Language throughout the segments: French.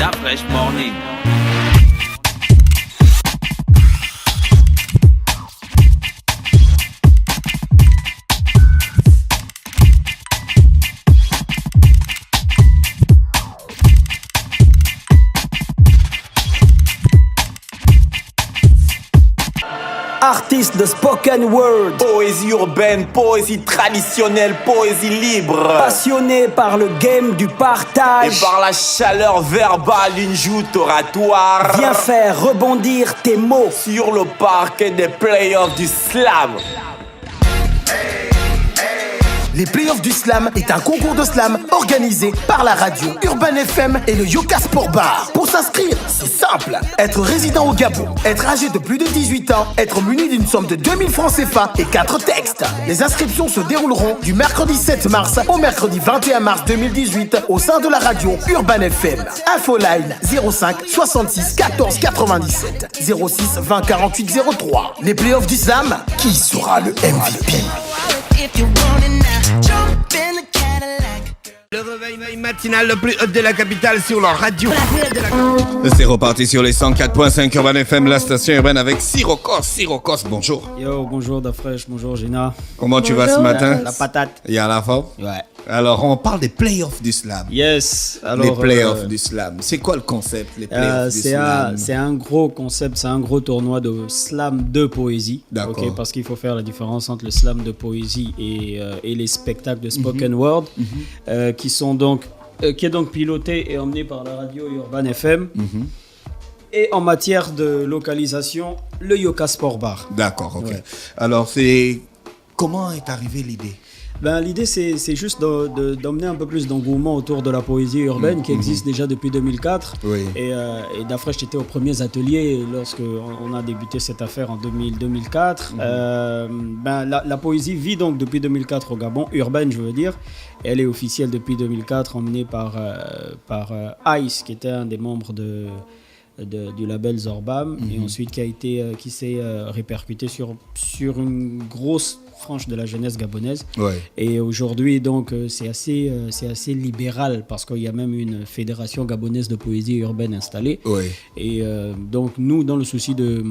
Da Fresh Morning. Artiste de spoken word, poésie urbaine, poésie traditionnelle, poésie libre, passionné par le game du partage et par la chaleur verbale d'une joute oratoire, viens faire rebondir tes mots sur le parquet des playoffs du slam. Les Playoffs du Slam est un concours de slam organisé par la radio Urban FM et le Yoka Sport Bar. Pour s'inscrire, c'est simple. Être résident au Gabon, être âgé de plus de 18 ans, être muni d'une somme de 2000 francs CFA et 4 textes. Les inscriptions se dérouleront du mercredi 7 mars au mercredi 21 mars 2018 au sein de la radio Urban FM. Infoline 05 66 14 97 06 20 48 03. Les Playoffs du Slam, qui sera le MVP? Le réveil matinal le plus haut de la capitale sur leur radio. C'est reparti sur les 104.5 Urban FM, la station urbaine avec Sirocos. Sirocos, bonjour. Yo, bonjour Dafresh, bonjour Gina. Comment tu vas ce matin? La patate. Il y a la forme? Ouais. Alors, on parle des playoffs du slam. Yes. Alors, les playoffs du slam. C'est quoi le concept, les playoffs du slam? C'est un gros concept, c'est un gros tournoi de slam de poésie. D'accord. Okay, parce qu'il faut faire la différence entre le slam de poésie et les spectacles de spoken word, qui est donc piloté et emmené par la radio Urban FM. Et en matière de localisation, le Yoka Sport Bar. D'accord, ok. Ouais. Alors, comment est arrivée l'idée? L'idée, c'est juste d'emmener un peu plus d'engouement autour de la poésie urbaine qui existe déjà depuis 2004. Oui. Et Dafresh était aux premiers ateliers lorsqu'on a débuté cette affaire en 2004. La poésie vit donc depuis 2004 au Gabon, urbaine je veux dire. Elle est officielle depuis 2004, emmenée par Ice, qui était un des membres du label Zorbam, et ensuite qui s'est répercuté sur une grosse frange de la jeunesse gabonaise. Ouais. Et aujourd'hui, donc, c'est assez libéral parce qu'il y a même une fédération gabonaise de poésie urbaine installée. Ouais. Et donc, nous, dans le souci de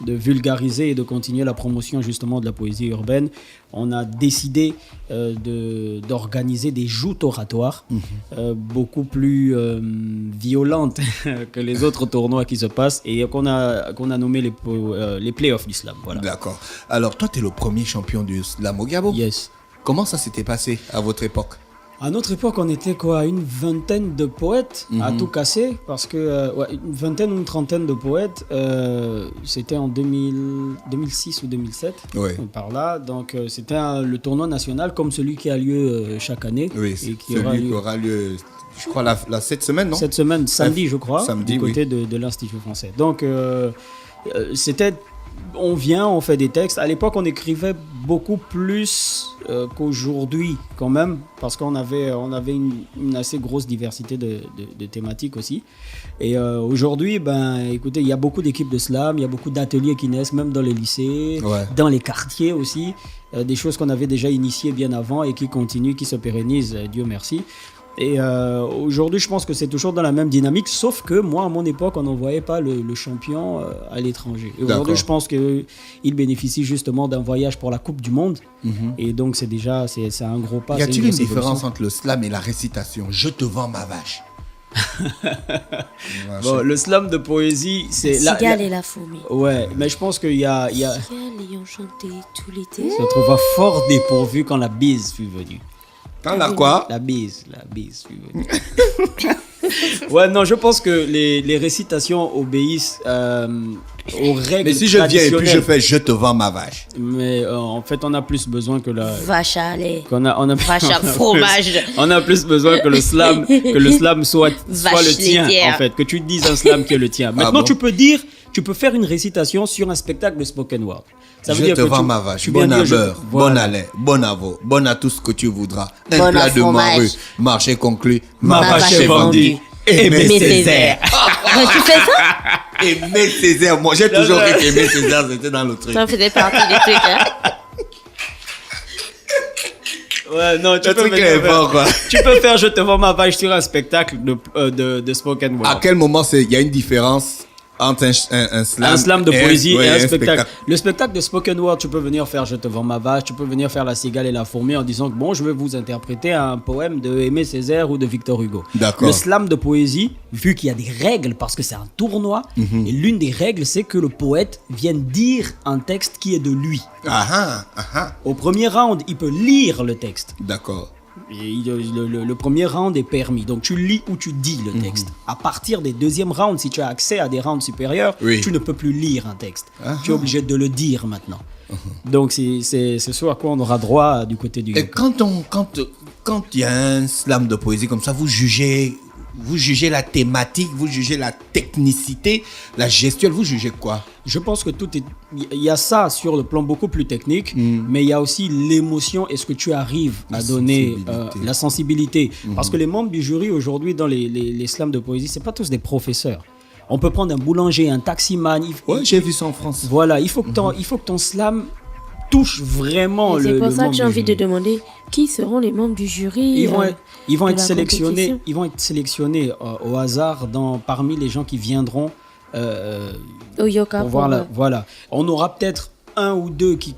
vulgariser et de continuer la promotion justement de la poésie urbaine, on a décidé d'organiser des joutes oratoires beaucoup plus violentes que les autres tournois qui se passent et qu'on a nommé les playoffs du slam. Voilà. D'accord. Alors, toi, tu es le premier champion du slam au Gabon. Yes. Comment ça s'était passé à votre époque? À notre époque, on était une vingtaine de poètes à tout casser, parce que une vingtaine ou une trentaine de poètes, c'était en 2006 ou 2007, par là. Donc c'était le tournoi national comme celui qui a lieu chaque année. Oui, et qui aura lieu, je crois, cette semaine, non? Cette semaine, samedi, je crois, samedi, du côté de l'Institut français. Donc c'était... on fait des textes. À l'époque, on écrivait beaucoup plus qu'aujourd'hui, quand même, parce qu'on avait une assez grosse diversité de thématiques aussi. Et aujourd'hui, écoutez, il y a beaucoup d'équipes de slam, il y a beaucoup d'ateliers qui naissent, même dans les lycées, dans les quartiers aussi. Des choses qu'on avait déjà initiées bien avant et qui continuent, qui se pérennisent, Dieu merci. Et aujourd'hui, je pense que c'est toujours dans la même dynamique, sauf que moi, à mon époque, on n'envoyait pas le champion à l'étranger. Et aujourd'hui, je pense qu'il bénéficie justement d'un voyage pour la Coupe du Monde. Et donc, c'est un gros pas. Y a-t-il une différence entre le slam et la récitation? Je te vends ma vache. Bon, le slam de poésie, c'est cigale et la fourmi. Ouais, mais je pense qu'il y a... Cigale ayant chanté tout l'été. Se trouva fort dépourvu quand la bise fut venue. Quand la quoi? La bise fut venue. Ouais, non, je pense que les récitations obéissent aux règles. Mais si je viens et puis je fais je te vends ma vache. Mais en fait, on a plus besoin que la vache à lait. Vache à fromage. On a plus besoin que le slam soit le tien, laitière. en fait, que tu dises un slam qui est le tien. Maintenant, tu peux faire une récitation sur un spectacle de spoken word. Ça veut je dire te que vends ma vache, bon à beurre, bon à lait, bon à veau, bon à tout ce que tu voudras. Un bon plat de morue, marché conclu, ma vache est vendue. Aimé Césaire. Tu fais ça? Aimé Césaire, moi j'ai toujours cru qu'Aimé Césaire c'était dans le truc. Ça faisait partie du truc, hein? Ouais, non, tu Le peux truc venir est faire- fort, quoi. Tu peux faire Je te vends ma vache sur un spectacle de spoken word. À quel moment il y a une différence entre un slam, Un slam de poésie ouais, et un spectacle. Le spectacle de spoken word, tu peux venir faire Je te vends ma vache, tu peux venir faire La cigale et la fourmi en disant que bon, je vais vous interpréter un poème de Aimé Césaire ou de Victor Hugo. D'accord. Le slam de poésie, vu qu'il y a des règles, parce que c'est un tournoi, et l'une des règles, c'est que le poète vienne dire un texte qui est de lui. Au premier round, il peut lire le texte. D'accord. Et le premier round est permis. Donc tu lis ou tu dis le texte. À partir des deuxièmes rounds, si tu as accès à des rounds supérieurs, Oui. tu ne peux plus lire un texte. Tu es obligé de le dire maintenant. Donc c'est ce à quoi on aura droit du côté du Et yoga. quand il y a un slam de poésie comme ça, vous jugez la thématique, vous jugez la technicité, la gestuelle, vous jugez quoi? Je pense que tout est... Il y a ça sur le plan beaucoup plus technique, mais il y a aussi l'émotion et ce que tu arrives à donner, la sensibilité. Parce que les membres du jury aujourd'hui dans les slams de poésie, c'est pas tous des professeurs. On peut prendre un boulanger, un taximan. Ouais, j'ai vu ça en France. Voilà, il faut que ton slam touche vraiment Et le c'est pour ça membre que j'ai du envie de jury. demander qui seront les membres du jury. Ils vont de être la sélectionnés. compétition. Ils vont être sélectionnés au hasard parmi les gens qui viendront Au yoga. pour voir voilà. On aura peut-être un ou deux qui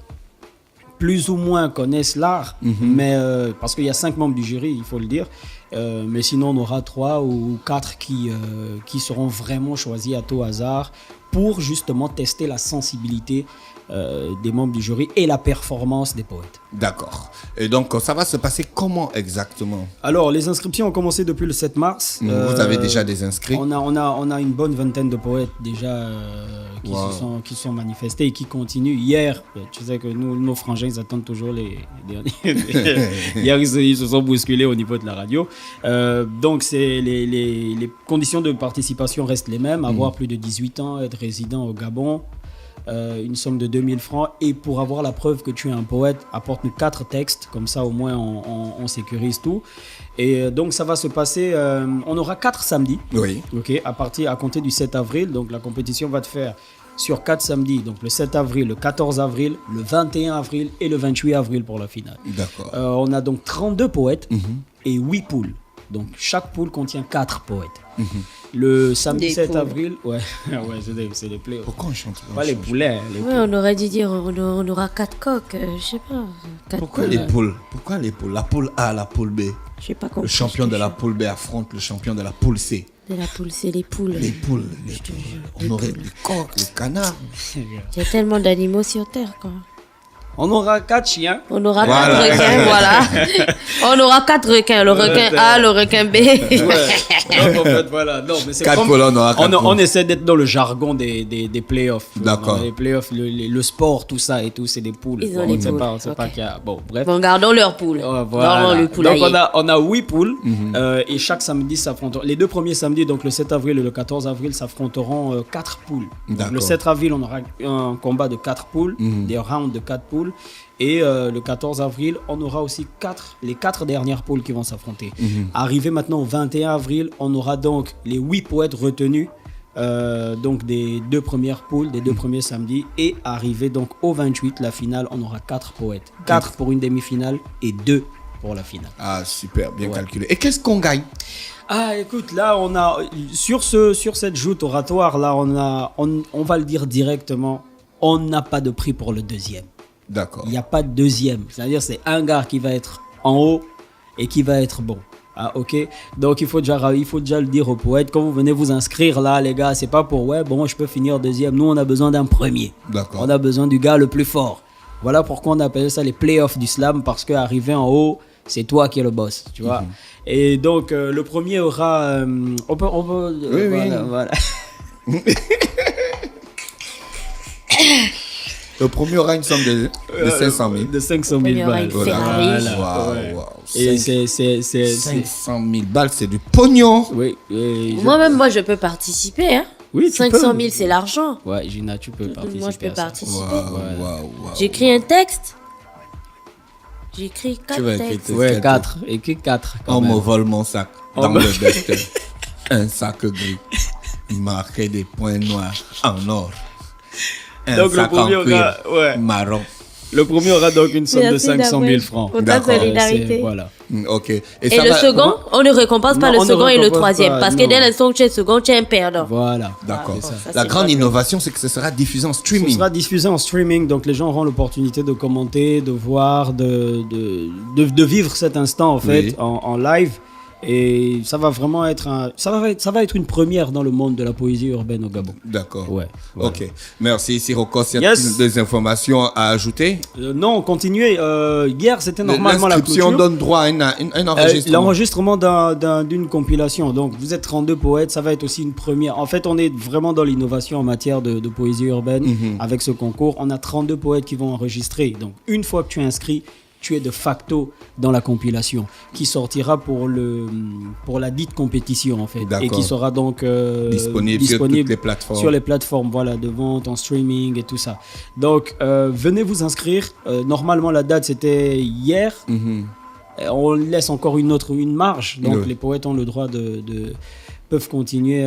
plus ou moins connaissent l'art, mais parce qu'il y a 5 membres du jury, il faut le dire. Mais sinon, on aura 3 ou 4 qui seront vraiment choisis à tout hasard pour justement tester la sensibilité des membres du jury et la performance des poètes. D'accord. Et donc, ça va se passer comment exactement? Alors, les inscriptions ont commencé depuis le 7 mars. Vous avez déjà des inscrits? On a une bonne vingtaine de poètes déjà qui se sont manifestés et qui continuent. Hier, tu sais que nos frangins, ils attendent toujours les derniers. Hier, ils se sont bousculés au niveau de la radio. Donc, les conditions de participation restent les mêmes. Avoir plus de 18 ans, être résident au Gabon, une somme de 2000 francs. Et pour avoir la preuve que tu es un poète, apporte-nous 4 textes. Comme ça, au moins, on sécurise tout. Et donc, ça va se passer... on aura 4 samedis. Oui. Ok, à compter du 7 avril. Donc, la compétition va te faire sur 4 samedis. Donc, le 7 avril, le 14 avril, le 21 avril et le 28 avril pour la finale. D'accord. On a donc 32 poètes et 8 poules. Donc, chaque poule contient 4 poètes. Le samedi Des 7 poules. avril, ouais, c'est les playoffs. Pourquoi on chante Pas les poulets. Hein, les Ouais, on aurait dû dire on aura 4 coques, je sais pas. 4 Pourquoi les poules? Pourquoi les poules? La poule A, la poule B. Je sais pas compris. Le champion de la poule B affronte le champion de la poule C. De la poule, c'est les poules. Les poules. On aurait les coqs, les canards. Il y a tellement d'animaux sur Terre, quoi. On aura 4 chiens. On aura Voilà. 4 requins, voilà. On aura 4 requins, le requin A, le requin B. Donc, en fait, voilà. Non, mais c'est 4 comme- poules, on aura 4 on essaie d'être dans le jargon des playoffs. D'accord. Dans les playoffs, le sport, tout ça et tout, c'est des poules. Ils ont On des ne sait poules, pas, on sait pas ok. qu'il y a... Bon, bref. Bon, gardons leurs poules. Voilà. Gardons le Donc poulailler. on a 8 poules et chaque samedi s'affronteront. Les 2 premiers samedis, donc le 7 avril et le 14 avril, s'affronteront 4 poules. Donc, D'accord. le 7 avril, on aura un combat de 4 poules, des rounds de 4 poules. Et le 14 avril, on aura aussi les 4 dernières poules qui vont s'affronter. Arrivé maintenant au 21 avril, on aura donc les 8 poètes retenus donc des 2 premières poules, des 2 premiers samedis. Et arrivé donc au 28, la finale, on aura 4 poètes. 4 pour une demi-finale et 2 pour la finale. Ah, super, bien calculé. Et qu'est-ce qu'on gagne? Ah, écoute, là, on a sur cette joute oratoire, là, on va le dire directement, on n'a pas de prix pour le deuxième. D'accord. Il n'y a pas de deuxième. C'est-à-dire, c'est un gars qui va être en haut et qui va être bon. Ah, ok. Donc, il faut déjà le dire aux poètes. Quand vous venez vous inscrire là, les gars, c'est pas pour, ouais, bon, je peux finir deuxième. Nous, on a besoin d'un premier. D'accord. On a besoin du gars le plus fort. Voilà pourquoi on appelle ça les playoffs du slam, parce qu'arriver en haut, c'est toi qui es le boss, tu vois. Et donc, le premier aura... on peut Oui, voilà. Le premier aura une somme de 500 000. De 500 000 Il y aura balles. une Ferrari. Waouh. Et c'est 500 000 balles, c'est du pognon. oui. Moi-même, moi, je peux participer. Hein. Oui, tu 500 peux. 000, c'est l'argent. Ouais, Gina, tu peux participer. Moi, je peux à ça. participer. Waouh. J'écris un texte. J'écris 4 Tu vas écrire textes. tes- Ouais, 4. Écris 4. On me vole mon sac On dans me- le destin. Un sac gris marqué des points noirs en or. Un Donc, le sac en premier, on cuir a- ouais. marron Le premier aura donc une somme de Merci 500 000 d'avoir- francs. Pour ta D'accord. solidarité. Voilà. Ok. Et ça le va- second, on ne récompense pas Non, le on ne second et le récompense troisième. pas, Parce que non. dès l'instant que tu es second, tu es un perdant. Voilà. D'accord. Ah, bon, ça, La c'est grande pas innovation, c'est que ce sera diffusé en Ce streaming. sera diffusé en streaming, donc les gens auront l'opportunité de commenter, de voir, de vivre cet instant en fait Oui. en live. Et ça va vraiment être ça va être une première dans le monde de la poésie urbaine au Gabon. D'accord. Ouais. Voilà. Ok. Merci, Sirocos. Y Yes. a-t-il des informations à ajouter? Non, continuez. Hier, c'était normalement la L'inscription clôture. donne droit à un enregistrement. L'enregistrement d'une compilation. Donc, vous êtes 32 poètes, ça va être aussi une première. En fait, on est vraiment dans l'innovation en matière de poésie urbaine avec ce concours. On a 32 poètes qui vont enregistrer. Donc, une fois que tu es inscrit, tu es de facto dans la compilation qui sortira pour la dite compétition en fait. D'accord. Et qui sera donc Disponible sur toutes les plateformes. sur les plateformes, voilà, de vente, en streaming et tout ça. Donc, venez vous inscrire. Normalement, la date, c'était hier. On laisse encore une marge. Donc, Oui. les poètes ont le droit peuvent continuer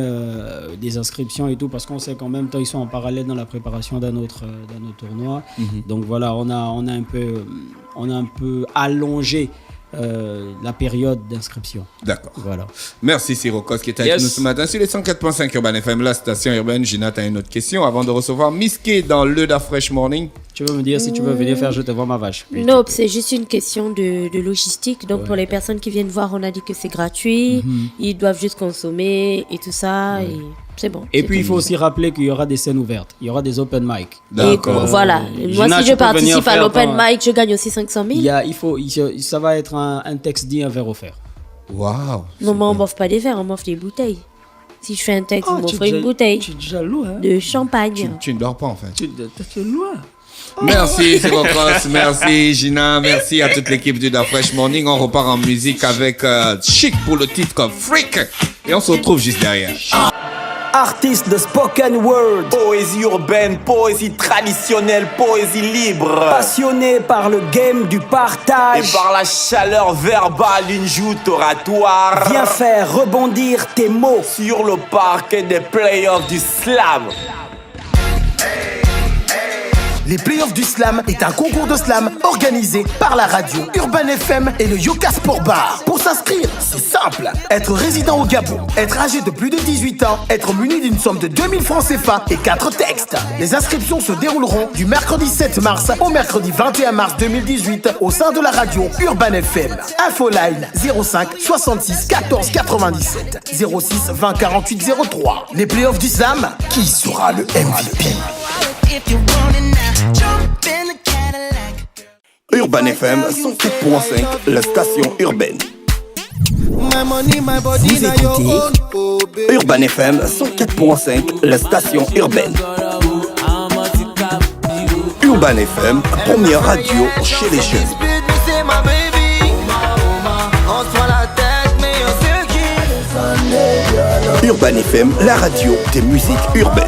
des inscriptions et tout parce qu'on sait qu'en même temps ils sont en parallèle dans la préparation d'un autre tournoi. Donc voilà, on a un peu allongé la période d'inscription. D'accord. Voilà. Merci Sirocos qui est avec Yes. nous ce matin sur les 104.5 Urban FM, la station urbaine. Gina, t'as une autre question avant de recevoir Miss K dans le Da Fresh Morning. Tu veux me dire si tu veux venir faire Je te vois ma vache? Oui, Non, c'est juste une question de logistique. Donc, Ouais. pour les personnes qui viennent voir, on a dit que c'est gratuit. Ils doivent juste consommer et tout ça. Et c'est bon. Et c'est puis il tout. faut aussi rappeler qu'il y aura des scènes ouvertes. Il y aura des open mic. Et D'accord. voilà. Moi, Gina, si tu je peux venir participe à faire l'open ton- mic, je gagne aussi 500 000. Ça va être un texte dit, un verre offert. Waouh. Non, mais on m'offre pas des verres, on m'offre des bouteilles. Si je fais un texte, on m'offre es une bouteille Tu es déjà loin. de champagne. Tu ne dors pas en fait. Tu es loin. Merci Sirocos, merci Gina, merci à toute l'équipe du Da Fresh Morning. On repart en musique avec Chic pour le titre Freak. Et on se retrouve juste derrière. Artiste de spoken word, Poésie urbaine, poésie traditionnelle, poésie libre. passionné par le game du Et partage, par la chaleur verbale, une joute oratoire. viens faire rebondir tes mots. Sur le parquet des playoffs du slam. Les playoffs du slam est un concours de slam organisé par la radio Urban FM et le Yoka Sport Bar. Pour s'inscrire, c'est simple. Être résident au Gabon, être âgé de plus de 18 ans, être muni d'une somme de 2000 francs CFA et 4 textes. Les inscriptions se dérouleront du mercredi 7 mars au mercredi 21 mars 2018 au sein de la radio Urban FM. Infoline 05 66 14 97 06 20 48 03. Les playoffs du slam, qui sera le MVP? Urban FM 104.5, la station urbaine. Vous écoutez Urban FM 104.5, la station urbaine. Urban FM, première radio chez les jeunes. Urban FM, la radio des musiques urbaines.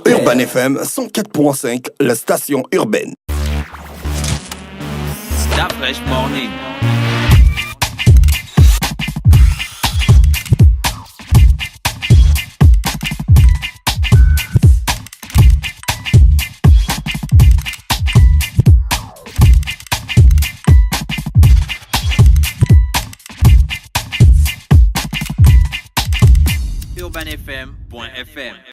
Urban FM 104.5, la station urbaine. Da Fresh Morning. UrbanFM.fm